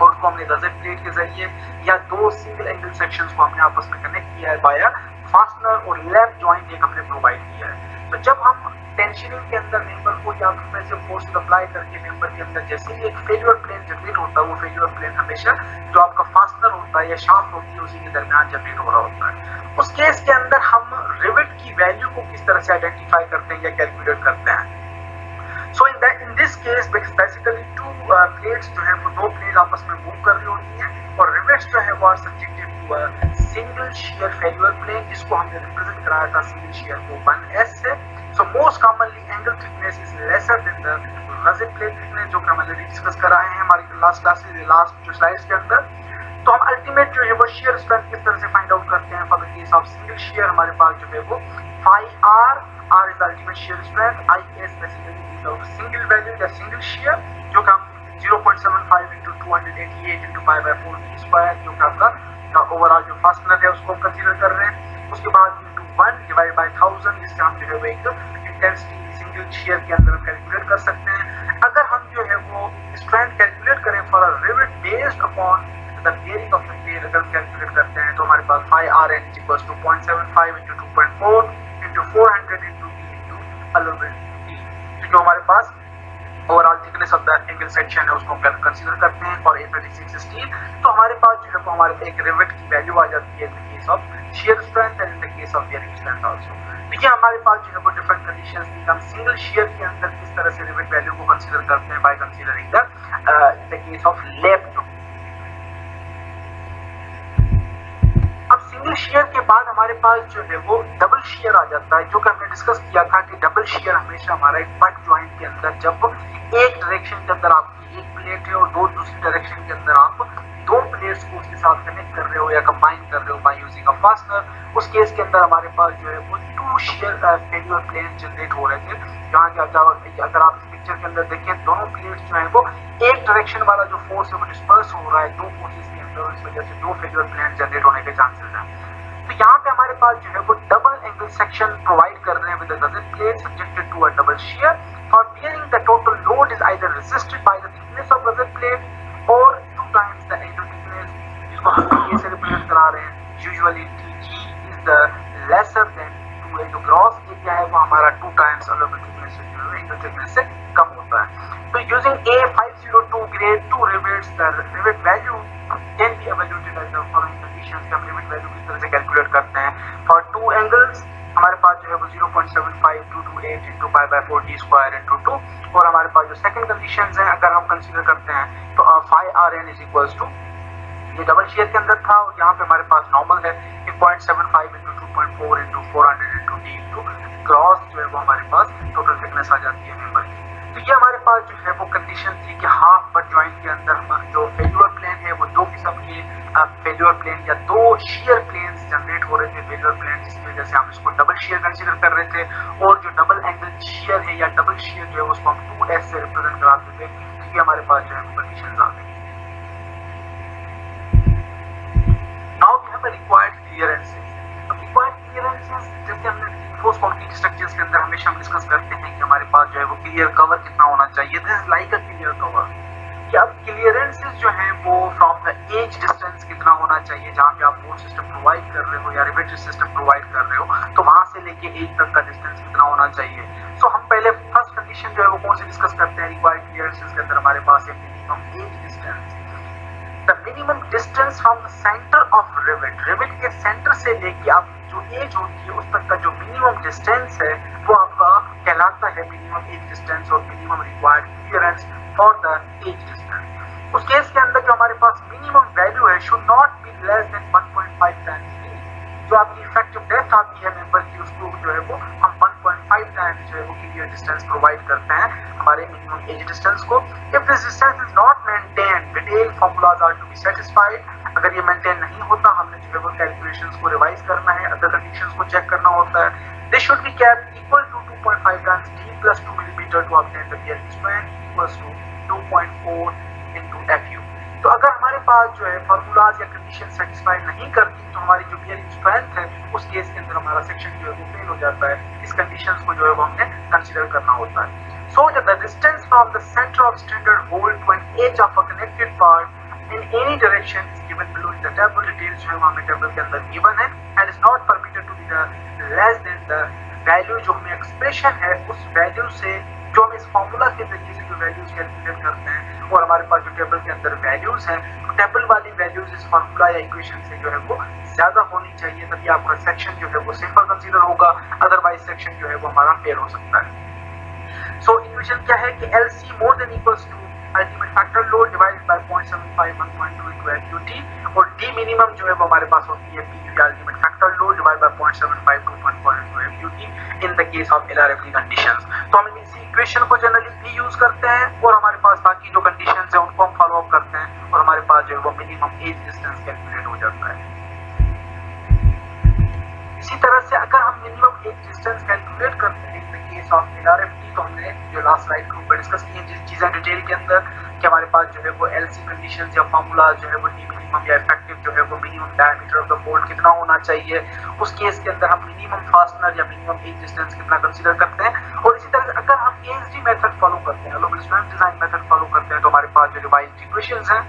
और उसको हमने गजट प्लेट के जरिए या दो सिंगल एंगल सेक्शंस को हमने आपस में कनेक्ट किया है बाया फास्टनर और लैप जॉइंट एक हमने प्रोवाइड किया है। तो जब हम टेंशनिंग के अंदर मेंबर को या फिर से फोर्स अप्लाई करके मेंबर के अंदर जैसे ही एक फेल्यूर प्लेन जनरेट होता है, वो फेल्यूर प्लेन हमेशा जो आपका फास्टनर होता है या शाफ्ट होती है उसी के दरमियान जनरेट हो रहा होता है। उस केस के अंदर हम रिवेट की वैल्यू को किस तरह से आइडेंटिफाई करते हैं या कैलकुलेट करते हैं। So in this case basically two plates जो है वो दो प्लेट आपस में मूव कर रही होती हैं और रिवेट्स जो है वो are subjected to single shear failure plane जिसको हमने रिप्रेजेंट कराया था सिंगल shear को 1s से। So most commonly angle thickness is lesser than the gusset plate thickness जो कि हमने डिस्कस करा है हमारी लास्ट क्लासेस लास्ट जो स्लाइड्स के अंदर। तो हम अल्टीमेट जो है वो shear strength किस तरह से फाइंड आउट करते हैं। For the case of single shear हमारे पास जो है वो phi r is the ultimate shear strength, I is basically the single value the single shear जो कि हम 0.75 into 288 into pi by 4 d square जो कि आपका ओवरऑल जो फास्टनर है उसको हम कंसीडर कर रहे हैं। उसके बाद into 1 divided by 1000 जिससे हम जो है वो एक इंटेंसिटी सिंगल shear के अंदर कैलकुलेट कर सकते हैं। अगर हम जो है वो स्ट्रेंथ कैलकुलेट करें for a rivet based upon the bearing of the plate अगर कैलकुलेट करते हैं तो हमारे पास phi rn is equals to 0.75 into 2.4 into 400 into d into 11 d। तो जो हमारे पास overall thickness of the angle section है उसको हम कंसीडर करते हैं फॉर A36 स्टील। तो हमारे पास जो है वो हमारे एक रिवेट की वैल्यू आ जाती है इन the case of shear strength and in the case of bearing strength also. तो ये हमारे पास जो है वो डिफरेंट कंडीशंस थी। हम सिंगल shear के अंदर किस तरह से रिवेट वैल्यू को कंसीडर करते हैं by considering the case of lap. अब सिंगल shear के बाद हमारे पास जो है वो डबल shear आ जाता है जो कि हमने डिस्कस किया था कि डबल shear हमेशा हमारा एक बट जॉइंट के अंदर जब एक डायरेक्शन के अंदर आपकी एक प्लेट है और दो दूसरी डायरेक्शन के अंदर आप दो प्लेट्स को उसके साथ कनेक्ट कर रहे हो या कंबाइन कर रहे हो बाय यूजिंग अ फास्टनर, उस केस के अंदर हमारे पास जो है वो two shear failure plane generate हो रहे थे। जहाँ कि अगर आप इस पिक्चर के अंदर देखें दोनों प्लेट्स जो है वो एक डायरेक्शन वाला जो फोर्स है वो डिस्पर्स हो रहा है दो फोर्सेस के अंदर और इस वजह से दो फेल्यूर प्लेन जनरेट होने के चांसेस हैं। तो यहाँ पे हमारे पास जो है वो डबल एंगल सेक्शन प्रोवाइड कर रहे हैं with the gusset plate subjected to a double shear for bearing the total load is either resisted by the thickness of gusset plate or 2 times the angle thickness जिसको हम ये से represent करा रहे हैं। Usually TG is the lesser than 2a जो gross area है वो हमारा 2 times एंगल थिकनेस से जो है एंगल थिकनेस से कम होता है। तो using A502 grade 2 rivets the rivet value can be evaluated as the following conditions। हम रिवेट वैल्यू किस तरह से कैलकुलेट करते हैं फॉर टू एंगल्स हमारे पास जो है वो 0.75228 into pi by 4 d square into 2 और हमारे पास जो सेकंड कंडीशंस हैं अगर हम कंसीडर करते हैं तो phi rn is equals to ये डबल shear के अंदर था और यहाँ पे हमारे पास नॉर्मल है 0.75 into 2.4 into 400 into d into cross जो है वो हमारे पास टोटल थिकनेस आ जाती है मेंबर की। तो ये हमारे पास जो है वो कंडीशन थी कि हाफ बट जॉइंट के अंदर जो फेल्यूर प्लेन है वो दो किस्म के फेल्यूर प्लेन या दो shear प्लेन्स जनरेट हो रहे थे फेल्यूर प्लेन जिसकी वजह से हम इसको डबल shear कंसीडर कर रहे थे और जो डबल एंगल shear है या डबल shear जो है उसको हम 2s से रिप्रेजेंट कराते थे। तो ये हमारे पास जो है कंडीशंस आ गई। Now we have required clearances. अब रिक्वायर्ड क्लियरेंसेस जैसे हमने रिइंफोर्स्ड कंक्रीट स्ट्रक्चर्स के अंदर हमेशा हम डिस्कस करते हैं कि हमारे पास जो है वो क्लियर कवर कितना होना चाहिए। This is like a clear cover कि अब क्लियरेंसेस जो है वो फ्रॉम द एज डिस्टेंस कितना होना चाहिए जहाँ पे आप बोर्ड सिस्टम प्रोवाइड कर रहे हो या रिवेट सिस्टम प्रोवाइड कर रहे हो तो वहां से लेके एज तक का डिस्टेंस कितना होना चाहिए। सो हम पहले फर्स्ट कंडीशन जो है वो कौन सी डिस्कस करते हैं रिक्वायर्ड क्लियरेंसेस के अंदर हमारे पास है minimum edge distance. The minimum distance from the centre of rivet के सेंटर से लेके आप जो एज होती है उस तक का जो मिनिमम डिस्टेंस है वो आपका कहलाता है मिनिमम एज डिस्टेंस और minimum required clearance for the edge distance. उस केस के अंदर जो हमारे पास मिनिमम वैल्यू है should not be less than 1.5 times जो आपकी इफेक्टिव डेप्थ आती है मेंबर की उसको जो है वो हम 1.5 टाइम्स जो है वो क्लियर डिस्टेंस प्रोवाइड करते हैं हमारे मिनिमम एज डिस्टेंस को। If this distance is not maintained detail formulas are to be satisfied. अगर ये मेंटेन नहीं होता हमने जो है वो कैलकुलेशंस को रिवाइज करना है अदर कंडीशंस को चेक करना होता है। This should be kept equal to 2.5 times d plus 2 millimeter to obtain the bearing strength equals to 2.4 into fu। तो अगर हमारे पास जो है फॉर्मूलाज या कंडीशन सेटिस्फाई नहीं करती तो हमारी जो बेयरिंग स्ट्रेंथ है उस केस के अंदर हमारा सेक्शन जो है वो फेल हो जाता है। इस कंडीशंस को जो है वो हमने कंसीडर करना होता है। So the distance from the centre of standard hole to an edge of a connected part any direction is given below in the table. Details जो है वो हमें टेबल के अंदर given है and is not permitted to be the less than the value जो हमें expression है उस वैल्यू से जो हम इस फॉर्मूला के जरिए से जो वैल्यूज कैलकुलेट करते हैं और हमारे पास जो टेबल के अंदर वैल्यूज हैं तो टेबल वाली वैल्यूज इस फॉर्मूला या इक्वेशन से जो है वो ज्यादा होनी चाहिए, तभी आपका सेक्शन जो है वो सिंपल कंसीडर होगा, अदरवाइज सेक्शन जो है वो हमारा फेल हो सकता है। सो इक्वेशन क्या है कि LC more than equals to ultimate factor load divided by 0.75 1.2 into FUT और D मिनिमम जो है वो हमारे पास होती है PU या ultimate factor load divided by 0.75 2.4 into FUT in the case of LRFD conditions. तो हम इसी इक्वेशन को जनरली भी यूज करते हैं और हमारे पास बाकी जो कंडीशंस है उनको हम फॉलो अप करते हैं और हमारे पास जो है वो मिनिमम एज डिस्टेंस कैलकुलेट हो जाता है। इसी तरह से अगर हम मिनिमम एज डिस्टेंस कैलकुलेट करते हैं इन द केस ऑफ LRFD तो हमने जो लास्ट स्लाइड के ऊपर डिस्कस की है चीजें डिटेल के अंदर कि हमारे पास जो है वो LC कंडीशंस या फार्मूला जो है वो D मिनिमम या इफेक्टिव जो है वो minimum diameter of the bolt कितना होना चाहिए, उस केस के अंदर हम मिनिमम फास्टनर या मिनिमम एज डिस्टेंस कितना कंसीडर करते हैं। और इसी तरह से अगर हम ASD मेथड फॉलो करते हैं, allowable strand design method follow करते हैं तो हमारे पास जो रिवाइज्ड इक्वेशंस हैं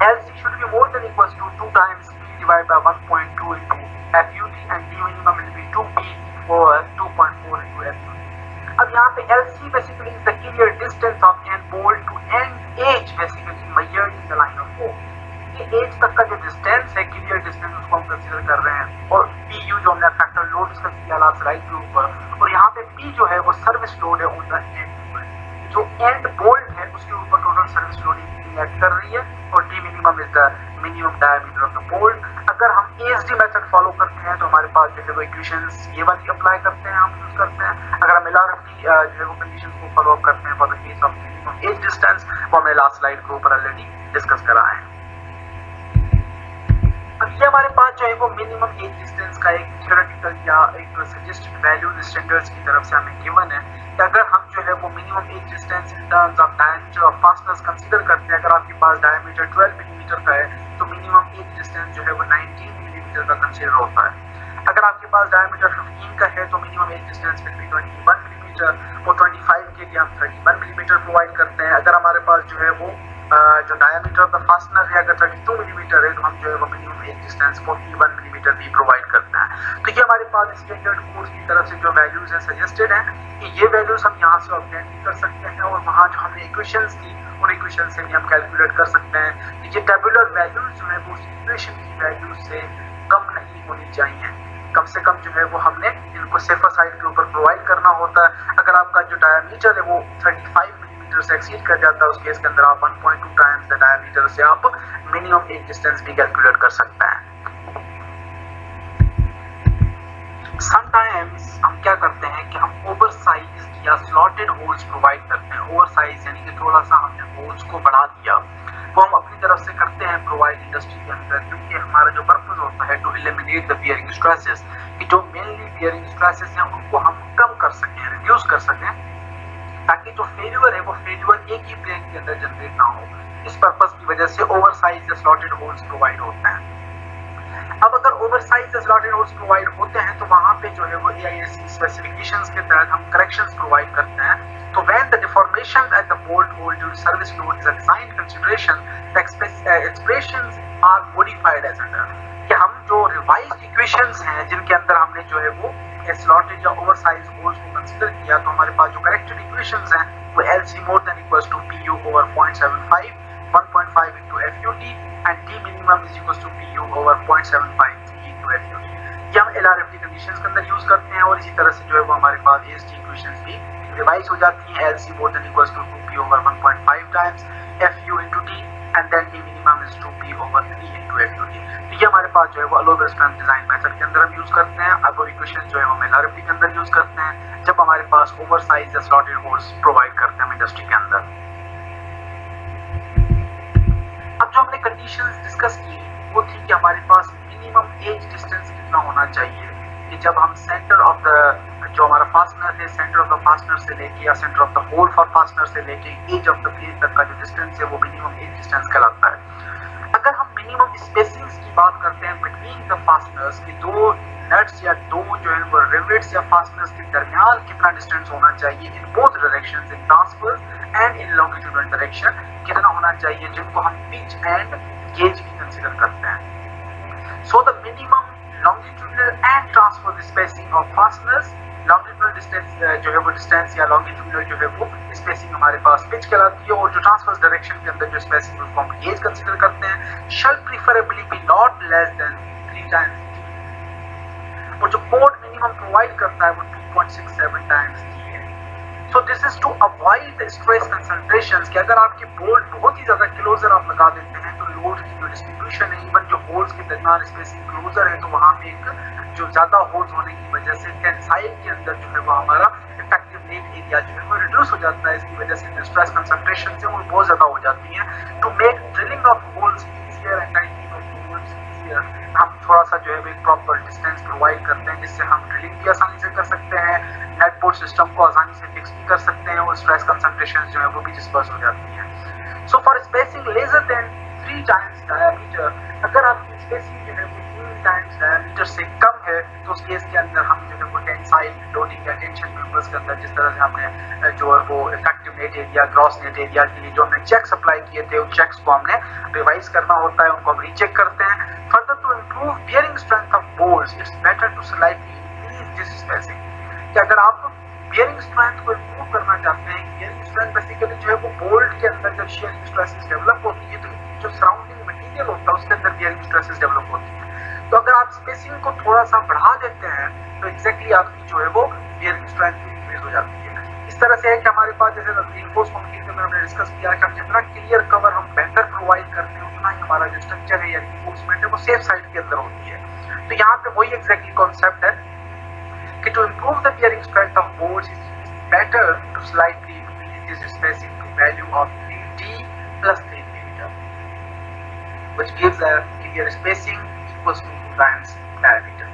LC should be more than equals to 2 times P divided by 1.2 into FUT and D minimum will be 2P over 2.4 into FUT। अब यहाँ पे LC basically is the clear distance of end bolt to end edge basically measured in the line of force। ये as तक का जो distance है clear distance उसको हम कंसीडर कर रहे हैं और PU जो हमने फैक्टर लोड डिस्कस किया लास्ट स्लाइड के ऊपर और यहाँ पे P जो है वो सर्विस लोड है ऑन द एंड बोल्ट, जो एंड बोल्ट है उसके ऊपर टोटल सर्विस लोडिंग एक्ट कर रही है और D minimum is the minimum diameter of the bolt. अगर हम ASD मेथड फॉलो करते हैं तो हमारे पास जो है वो इक्वेशंस ये वाली अप्लाई करते हैं, हम यूज करते हैं। अगर हम LRFD जो है वो कंडीशंस को फॉलो अप करते हैं for the case of minimum edge distance वो हमने लास्ट स्लाइड के ऊपर ऑलरेडी डिस्कस करा है। अब ये हमारे पास जो है वो मिनिमम एज डिस्टेंस का एक थ्योरेटिकल या एक सजेस्टेड वैल्यू स्टैंडर्ड्स की तरफ से हमें गिवन है कि अगर हम जो है वो minimum edge distance in terms of diameter of fasteners consider करते हैं, अगर आपके पास डायमीटर 12 मिलीमीटर का है तो मिनिमम एज डिस्टेंस जो है वो 19 मिलीमीटर का कंसीडर होता है। अगर आपके पास डायमीटर 15 का है तो minimum edge distance will be 21 millimetre और 25 के लिए हम 31 मिलीमीटर प्रोवाइड करते हैं। अगर हमारे पास जो है वो जो डायमीटर ऑफ द फास्टनर है अगर 32 मिलीमीटर है तो हम जो है वो मिनिमम एज डिस्टेंस 41 मिलीमीटर भी प्रोवाइड करते हैं। तो ये हमारे पास स्टैंडर्ड कोर्स की तरफ से जो वैल्यूज है सजेस्टेड है कि ये वैल्यूज हम यहाँ से ऑब्टेन भी कर सकते हैं और वहाँ जो हमने इक्वेशंस दी उन इक्वेशन से भी हम कैलकुलेट कर सकते हैं। तो ये टेबुलर वैल्यूज जो है वो इक्वेशन की वैल्यूज से कम नहीं होनी चाहिए, कम से कम जो है वो हमने इनको सेफर साइड के ऊपर प्रोवाइड करना होता है। अगर आपका जो डायमीटर है वो 35 मिलीमीटर से एक्सीड कर जाता है उस केस के अंदर आप 1.2 टाइम्स द डायमीटर से आप मिनिमम एज डिस्टेंस भी कैलकुलेट कर सकते हैं। समटाइम्स हम क्या करते हैं कि हम ओवरसाइज या स्लॉटेड होल्स प्रोवाइड करते हैं। ओवरसाइज यानी कि थोड़ा सा हमने होल्स को बढ़ा दिया, वो हम अपनी तरफ से करते हैं प्रोवाइड इंडस्ट्री के अंदर, क्योंकि हमारा जो पर्पस होता है to eliminate the bearing stresses, कि जो मेनली बियरिंग स्ट्रेसेस हैं उनको हम कम कर सकें, रिड्यूस कर सकें, ताकि जो फेल्यूर है वो फेल्यूर एक ही प्लेन के अंदर जनरेट ना हो। इस पर्पस की वजह से ओवरसाइज या स्लॉटेड होल्स प्रोवाइड होते हैं। अब अगर ओवरसाइज या स्लॉटेड होल्स प्रोवाइड होते हैं तो वहां पे जो है वो AISC स्पेसिफिकेशंस के तहत हम करेक्शंस प्रोवाइड करते हैं। तो when the deformation at the bolt hole due to service load is a design consideration, the expressions are modified as under, कि हम जो रिवाइज्ड इक्वेशंस हैं जिनके अंदर हमने जो है वो स्लॉटेड या ओवरसाइज होल्स को कंसीडर किया, तो हमारे पास जो करेक्टेड इक्वेशंस हैं वो LC more than equals to PU over 0.75 1.5 into FUT and D minimum is equals to PU over 0.75 into FUT। ये हम LRFD कंडीशंस के अंदर यूज करते हैं और इसी तरह से जो है वो हमारे पास ASD इक्वेशंस भी रिवाइज हो जाती हैं। LC more than equals to 2P over 1.5 times FU into D and then D minimum is 2P over 3 into FUT। तो ये हमारे पास जो है वो अलोवेबल स्ट्रेंथ डिजाइन मेथड के अंदर हम यूज करते हैं। अब वो इक्वेशन जो है वो हम LRFD के अंदर यूज करते हैं जब हमारे पास ओवरसाइज या स्लॉटेड होल्स प्रोवाइड करते हैं इंडस्ट्री के अंदर। अब जो हमने कंडीशंस डिस्कस की वो थी कि हमारे पास मिनिमम एज डिस्टेंस कितना होना चाहिए, कि जब हम सेंटर ऑफ द जो हमारा फास्टनर है सेंटर ऑफ द फास्टनर से लेके या centre of the hole for fastener से लेके एज ऑफ द प्लेन तक का जो डिस्टेंस है वो मिनिमम एज डिस्टेंस कहलाता है। अगर हम मिनिमम स्पेसिंग्स की बात करते हैं बिटवीन द फास्टनर्स की, दो नट्स या दो जो है वो रिवेट्स या फास्टनर्स के दरमियान कितना डिस्टेंस होना चाहिए in both directions, in transverse and in longitudinal direction, कितना होना चाहिए, जिनको हम पिच एंड गेज भी कंसिडर करते हैं। So the minimum longitudinal and transverse spacing of fasteners, longitudinal distance जो है वो डिस्टेंस या लॉन्गिट्यूडनल जो है वो स्पेसिंग हमारे पास पिच कहलाती है, और जो ट्रांसवर्स डायरेक्शन के अंदर जो स्पेसिंग है उसको हम गेज कंसिडर करते हैं। Shall preferably be not less than 3 times, और जो कोड मिनिमम प्रोवाइड करता है वो 2.67 टाइम्स डी है। So this is to avoid stress concentrations, कि अगर आपकी बोल्ट बहुत ही ज्यादा क्लोजर आप लगा देते हैं तो लोड की जो डिस्ट्रीब्यूशन है, इवन जो होल्स के दरमियान स्पेसिंग क्लोजर है, तो वहां पे एक जो ज्यादा होल्स होने की वजह से टेंसाइल के अंदर जो है वो हमारा इफेक्टिव नेट एरिया जो है वो रिड्यूस हो जाता है। इसकी वजह से जो स्ट्रेस कंसंट्रेशन है वो बहुत ज्यादा हो जाती है। To make drilling of holes easier and tightening of holes easier, हम थोड़ा सा जो है एक प्रॉपर डिस्टेंस प्रोवाइड करते हैं, जिससे हम ड्रिलिंग भी आसानी से कर सकते हैं, नेट बोल्ट सिस्टम को आसानी से फिक्स भी कर सकते हैं, और स्ट्रेस कंसंट्रेशन जो है वो भी डिस्पर्स हो जाती है। So for spacing lesser than 3 times diameter, अगर आपकी स्पेसिंग जो है वो 3 टाइम्स डायमीटर से कम है, तो उस केस के अंदर हम जो है वो टेंसाइल लोडिंग या टेंशन मेंबर्स के अंदर, जिस तरह से हमने जो है वो effective net area, gross net area के लिए जो हमने चेक्स अप्लाई किए थे, उन चेक्स को हमने रिवाइज करना होता है, उनको हम रीचेक करते हैं। Further to improve bearing strength of bolts, it's better to slightly increase this spacing, कि अगर आप बियरिंग स्ट्रेंथ को इम्प्रूव करना चाहते हैं, बियरिंग स्ट्रेंथ बेसिकली जो है वो बोल्ट के अंदर जब शियरिंग स्ट्रेसेस डेवलप होती है, तो जो सराउंडिंग मटेरियल होता है उसके अंदर बियरिंग स्ट्रेसेस डेवलप होती है। तो अगर आप स्पेसिंग को थोड़ा सा बढ़ा देते हैं, तो एग्जैक्टली आपकी जो है वो बियरिंग स्ट्रेंथ इंक्रीज हो जाती है। इस तरह से है कि हमारे पास जैसे रिइंफोर्स कंक्रीट में हमने डिस्कस किया कि हम जितना क्लियर कवर हम बेहतर प्रोवाइड करते हैं, उतना ही हमारा जो स्ट्रक्चर है या रिइंफोर्समेंट है वो सेफ साइड के अंदर होती है। तो यहाँ पे वही एग्जैक्टली कॉन्सेप्ट है कि to improve the bearing strength of bolts is better to slightly increase this spacing to value of 3D plus 3 millimeter, which gives a clear spacing equals to 2 times diameter.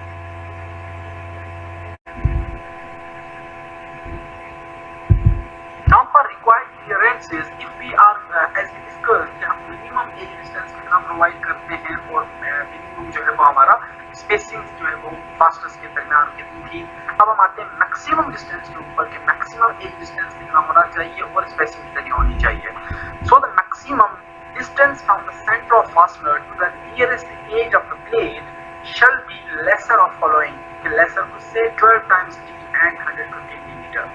Now for required clearances, if we are as we discussed कि हम minimum as distance कितना provide करते हैं, और minimum जो है वो हमारा स्पेसिंग जो है वो फास्टर्स के दरमियान कितनी थी। अब हम आते हैं मैक्सिमम डिस्टेंस के ऊपर कि मैक्सिमम एज डिस्टेंस कितना होना चाहिए और स्पेसिंग कितनी होनी चाहिए। So the maximum distance from the center of fastener to the nearest edge of the blade shall be lesser of following, कि lesser को say 12 times d and 150 millimeter,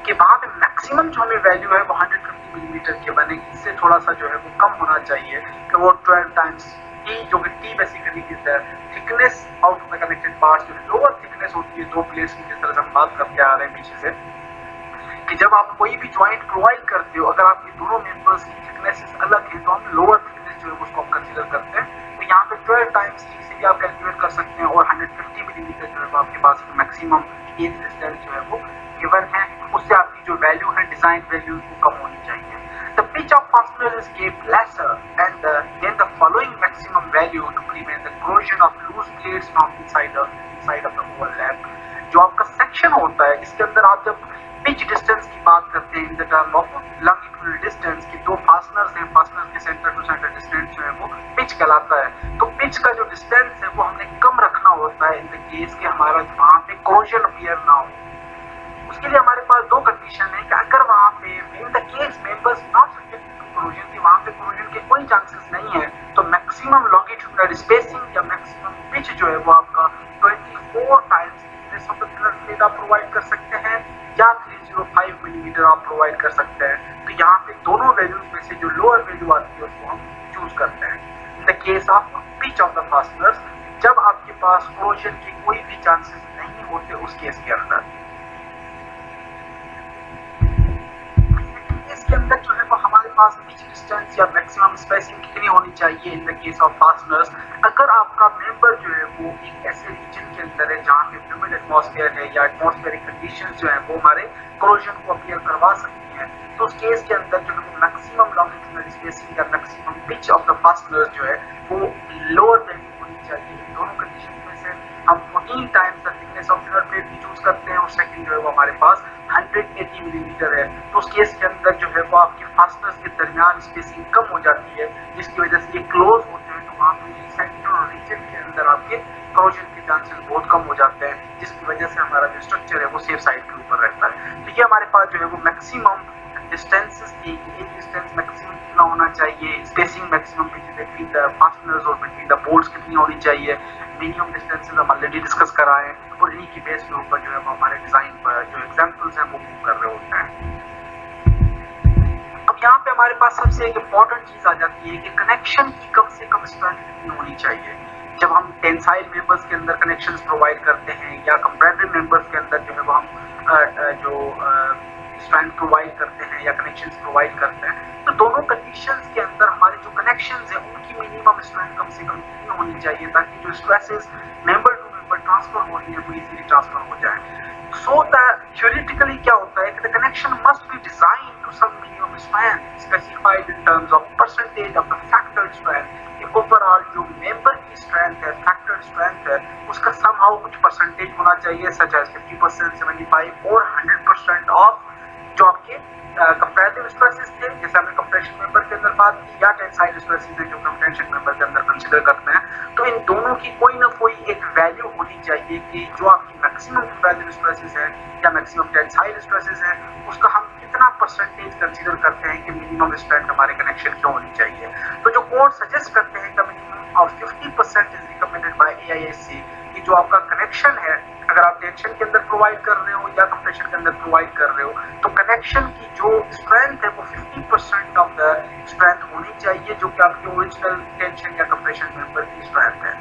कि वहां पे मैक्सिमम जो हमें वैल्यू है वो 150 मिलीमीटर की बनेगी, इससे थोड़ा सा जो है वो कम होना चाहिए, कि वो 12 टाइम्स टी, जो कि T basically is the thickness of the connected parts, जो लोअर थिकनेस होती है दो प्लेट्स की, जिस तरह से हम बात करते आ रहे हैं पीछे से, कि जब आप कोई भी जॉइंट प्रोवाइड करते हो, अगर आपके दोनों मेंबर्स की थिकनेसेस अलग है, तो हम लोअर थिकनेस जो है उसको हम कंसीडर करते हैं। तो यहाँ पे 12 टाइम्स टी से भी आप कैलकुलेट कर सकते हैं, और 150 मिलीमीटर जो है वो आपके पास मैक्सिमम एज डिस्टेंस जो है वो गिवन है, उससे आपकी जो वैल्यू है डिजाइन वैल्यू वो कम होनी चाहिए। The pitch of fastener is kept lesser and then the following maximum value to prevent the corrosion of loose plates from inside of the overlap। जो आपका सेक्शन होता है, इसके अंदर आप जब पिच डिस्टेंस की बात करते हैं in the term of longitudinal distance, की दो फास्टनर्स हैं, फास्टनर्स के सेंटर टू सेंटर डिस्टेंस जो है वो पिच कहलाता है। तो पिच का जो डिस्टेंस है वो हमने कम रखना होता है इन द केस के हमारा वहां पे corrosion अपीयर ना हो। उसके लिए हमारे पास दो कंडीशन है कि अगर वहां पे in the case members not subject to corrosion, की वहां पे corrosion के कोई चांसेस नहीं है, तो मैक्सिमम लॉन्गिट्यूडनल स्पेसिंग या मैक्सिमम पिच जो है वो आपका 24 times thickness of the plate आप प्रोवाइड कर सकते हैं, या 305 मिलीमीटर आप प्रोवाइड कर सकते हैं। तो यहाँ पे दोनों वैल्यूज में से जो लोअर वैल्यू आती है उसको हम चूज करते हैं। इन the case of pitch of the fasteners, जब आपके पास corrosion के कोई भी चांसेस नहीं होते उस केस के अंदर, इसके अंदर जो है वो हमारे पास पिच डिस्टेंस या मैक्सिमम स्पेसिंग कितनी होनी चाहिए इन द केस ऑफ फास्टनर्स। अगर आपका मेंबर जो है वो एक ऐसे रीजन के अंदर है जहाँ पे ह्यूमिड एटमॉस्फेयर है या एटमॉस्फेरिक कंडीशंस जो है वो हमारे corrosion को अपीयर करवा सकती हैं, तो उस केस के अंदर जो है वो मैक्सिमम लॉन्गिट्यूडनल स्पेसिंग या maximum pitch of the fasteners जो है वो लोअर वैल्यू होनी चाहिए। इन दोनों कंडीशन में से हम 14 times the thickness of inner plate भी चूज करते हैं, और सेकंड जो है वो हमारे पास 180 मिलीमीटर है। तो उस केस के अंदर जो है वो आपके फास्टनर्स के दरमियान स्पेसिंग कम हो जाती है, जिसकी वजह से ये क्लोज होते हैं, तो वहाँ पे सेंट्रल रीजन के अंदर आपके corrosion के चांसेस बहुत कम हो जाते हैं, जिसकी वजह से हमारा जो स्ट्रक्चर है वो सेफ साइड के ऊपर रहता है। तो ये हमारे पास जो है वो मैक्सिमम डिस्टेंसेस थी, एक डिस्टेंस मैक्सिमम कितना होना चाहिए, spacing maximum between the fasteners और बिटवीन द बोल्ट्स कितनी होनी चाहिए, मिनिमम डिस्टेंसेस हम ऑलरेडी डिस्कस कराए हैं और इन्हीं की बेस के ऊपर जो है वो हमारे डिजाइन पर जो एग्जांपल्स हैं वो मूव कर रहे होते हैं। अब यहाँ पे हमारे पास सबसे एक इम्पॉर्टेंट चीज आ जाती है कि कनेक्शन की कम से कम स्ट्रेंथ कितनी होनी चाहिए। जब हम टेंसाइल मेंबर्स के अंदर कनेक्शंस प्रोवाइड करते हैं या कंप्रेसिव मेंबर्स के अंदर जो है वो हम स्ट्रेंथ प्रोवाइड करते हैं या कनेक्शंस प्रोवाइड करते हैं, तो दोनों कंडीशंस के अंदर हमारे जो कनेक्शंस हैं उनकी मिनिमम स्ट्रेंथ कम से कम कितनी होनी चाहिए ताकि जो stresses member to member transfer हो रही है वो इजीली ट्रांसफर हो जाए। So theoretically क्या होता है कि the connection must be designed to some minimum strength specified in terms of percentage of the factored strength, कि overall जो member की strength है, factored strength है, उसका somehow कुछ percentage होना चाहिए such as 50%, 75 और 100% of जो आपके कंपैरेटिव स्ट्रेसेस थे, जैसे हमने कंप्रेशन मेंबर के अंदर बात की, या टेंसाइल स्ट्रेसेस है जो हम टेंशन मेंबर के अंदर कंसीडर करते हैं, तो इन दोनों की कोई ना कोई एक वैल्यू होनी चाहिए कि जो आपकी मैक्सिमम कंपैरेटिव स्ट्रेसेस है या मैक्सिमम टेंसाइल स्ट्रेसेस है उसका हम कितना परसेंटेज कंसीडर करते हैं कि मिनिमम स्ट्रेंथ हमारे कनेक्शन की होनी चाहिए। तो जो कोड सजेस्ट करते हैं कि minimum of 50% is recommended by AISC कि जो आपका कनेक्शन है, अगर आप टेंशन के अंदर प्रोवाइड कर रहे हो या कंप्रेशन के अंदर प्रोवाइड कर रहे हो, तो कनेक्शन की जो स्ट्रेंथ है वो 50% ऑफ द स्ट्रेंथ होनी चाहिए जो कि आपकी ओरिजिनल टेंशन या कंप्रेशन मेंबर की स्ट्रेंथ है।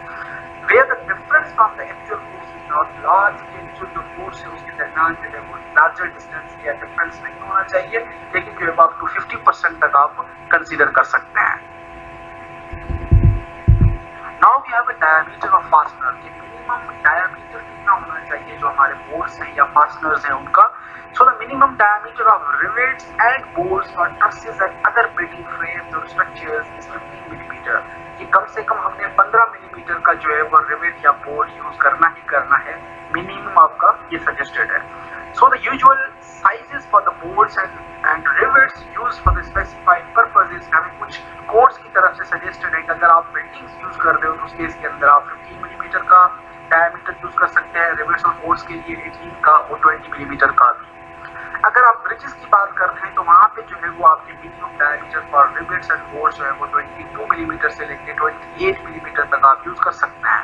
Where the difference from the actual force is not large, actual जो फोर्स है उसके दरमियान जो है वो लार्जर डिस्टेंस या डिफरेंस नहीं होना चाहिए, लेकिन जो है आप टू 50% तक आप कंसीडर कर सकते हैं। Now we have a diameter of fastener, कि मिनिमम डायमीटर कितना होना चाहिए जो हमारे बोल्ट्स हैं या फास्टनर्स हैं उनका। So the minimum diameter of rivets and bolts for trusses and other building frames or structures is 15 millimeter, कि कम से कम हमने 15 मिलीमीटर का जो है वो रिवेट या बोल्ट यूज करना ही करना है, मिनिमम आपका ये सजेस्टेड है। So the usual sizes for the bolts and rivets used for the specified purposes, हमें कुछ कोड्स की तरफ से सजेस्टेड है कि अगर आप बिल्डिंग्स यूज कर रहे हो तो उस केस के अंदर आप 15 मिलीमीटर का डायमीटर यूज कर सकते हैं, रिवेट्स और बोल्ट्स के लिए 18 का और 20 मिलीमीटर का भी। अगर आप ब्रिजेस की बात करते हैं तो वहाँ पे जो है वो आपके minimum diameter for rivets and bolts जो है वो 22 मिलीमीटर से लेकर 28 मिलीमीटर तक आप यूज कर सकते हैं।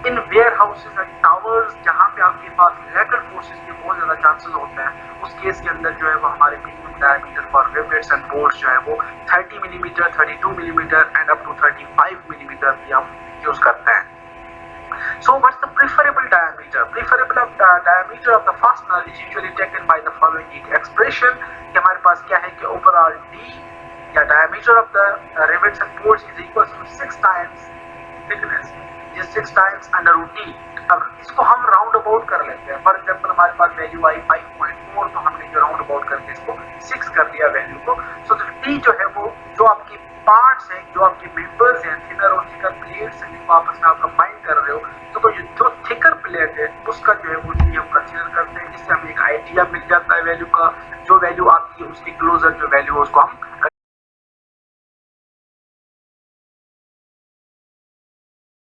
In warehouses and towers जहाँ पे आपके पास लेटरल फोर्सेस के बहुत ज्यादा चांसेस होते हैं, उस केस के अंदर जो है वो हमारे minimum diameter for rivets and bolts जो है वो 30 millimetre, 32 millimetre and up to 35 millimetre भी हम यूज करते हैं। So what's the preferable diameter? Preferable diameter of the fastener is usually taken by the following expression, कि हमारे पास क्या है कि overall D या diameter of the rivets and bolts is equal to 6 times thickness, जिस 6 times under root D। अब इसको हम राउंड अबाउट कर लेते हैं, फॉर एग्जाम्पल हमारे पास वैल्यू आई 5.4, तो हमने जो राउंड अबाउट करके इसको 6 कर दिया वैल्यू को। सो D जो है वो जो आपकी पार्ट्स हैं, जो आपके मेंबर्स हैं, थिनर और थिकर प्लेट्स हैं जिनको आपस में आप कंबाइन कर रहे हो, तो जो थिकर प्लेट है उसका जो है वो डी हम कंसीडर करते हैं, जिससे हमें एक आइडिया मिल जाता है वैल्यू का। जो वैल्यू आती है उसके क्लोजर जो वैल्यू है उसको हम